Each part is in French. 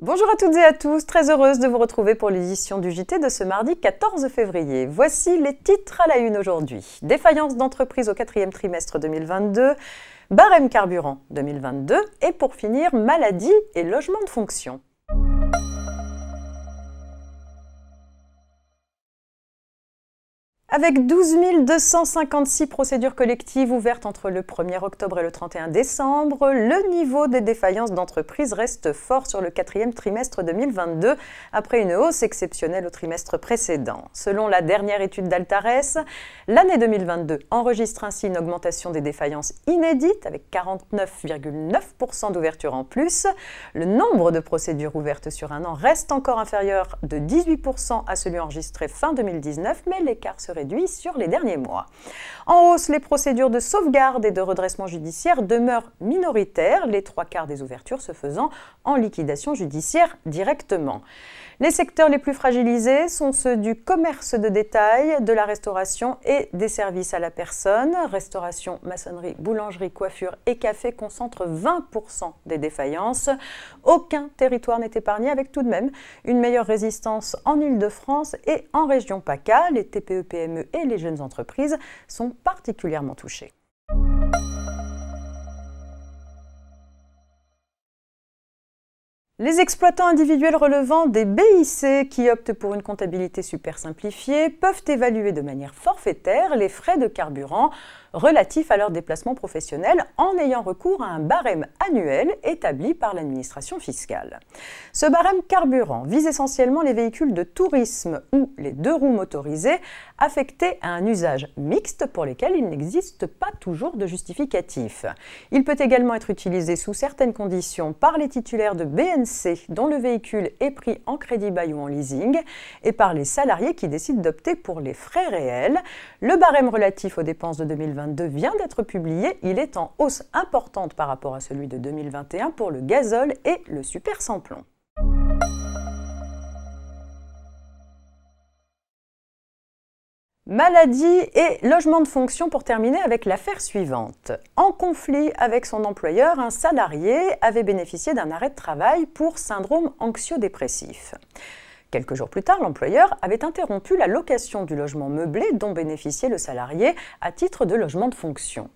Bonjour à toutes et à tous, très heureuse de vous retrouver pour l'édition du JT de ce mardi 14 février. Voici les titres à la une aujourd'hui. Défaillance d'entreprise au quatrième trimestre 2022, barème carburant 2022 et pour finir, maladie et logement de fonction. Avec 12 256 procédures collectives ouvertes entre le 1er octobre et le 31 décembre, le niveau des défaillances d'entreprise reste fort sur le quatrième trimestre 2022, après une hausse exceptionnelle au trimestre précédent. Selon la dernière étude d'Altares, l'année 2022 enregistre ainsi une augmentation des défaillances inédite, avec 49,9% d'ouverture en plus. Le nombre de procédures ouvertes sur un an reste encore inférieur de 18% à celui enregistré fin 2019, mais l'écart se réduit sur les derniers mois. En hausse, les procédures de sauvegarde et de redressement judiciaire demeurent minoritaires, les 3/4 des ouvertures se faisant en liquidation judiciaire directement. Les secteurs les plus fragilisés sont ceux du commerce de détail, de la restauration et des services à la personne. Restauration, maçonnerie, boulangerie, coiffure et café concentrent 20% des défaillances. Aucun territoire n'est épargné, avec tout de même une meilleure résistance en Île-de-France et en région PACA. Les TPE-PME et les jeunes entreprises sont particulièrement touchés. Les exploitants individuels relevant des BIC qui optent pour une comptabilité super simplifiée peuvent évaluer de manière forfaitaire les frais de carburant relatifs à leur déplacement professionnel en ayant recours à un barème annuel établi par l'administration fiscale. Ce barème carburant vise essentiellement les véhicules de tourisme ou les 2 roues motorisées affectés à un usage mixte pour lesquels il n'existe pas toujours de justificatif. Il peut également être utilisé sous certaines conditions par les titulaires de BNC dont le véhicule est pris en crédit bail ou en leasing et par les salariés qui décident d'opter pour les frais réels. Le barème relatif aux dépenses de 2022 vient d'être publié. Il est en hausse importante par rapport à celui de 2021 pour le gazole et le super sans plomb. Maladie et logement de fonction pour terminer avec l'affaire suivante. En conflit avec son employeur, un salarié avait bénéficié d'un arrêt de travail pour syndrome anxio-dépressif. Quelques jours plus tard, l'employeur avait interrompu la location du logement meublé dont bénéficiait le salarié à titre de logement de fonction.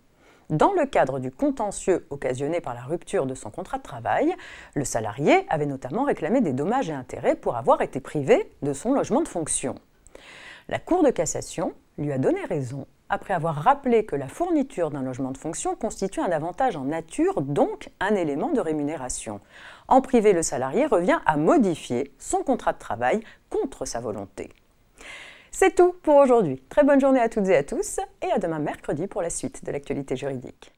Dans le cadre du contentieux occasionné par la rupture de son contrat de travail, le salarié avait notamment réclamé des dommages et intérêts pour avoir été privé de son logement de fonction. La Cour de cassation lui a donné raison, après avoir rappelé que la fourniture d'un logement de fonction constitue un avantage en nature, donc un élément de rémunération. En privé, le salarié revient à modifier son contrat de travail contre sa volonté. C'est tout pour aujourd'hui. Très bonne journée à toutes et à tous et à demain mercredi pour la suite de l'actualité juridique.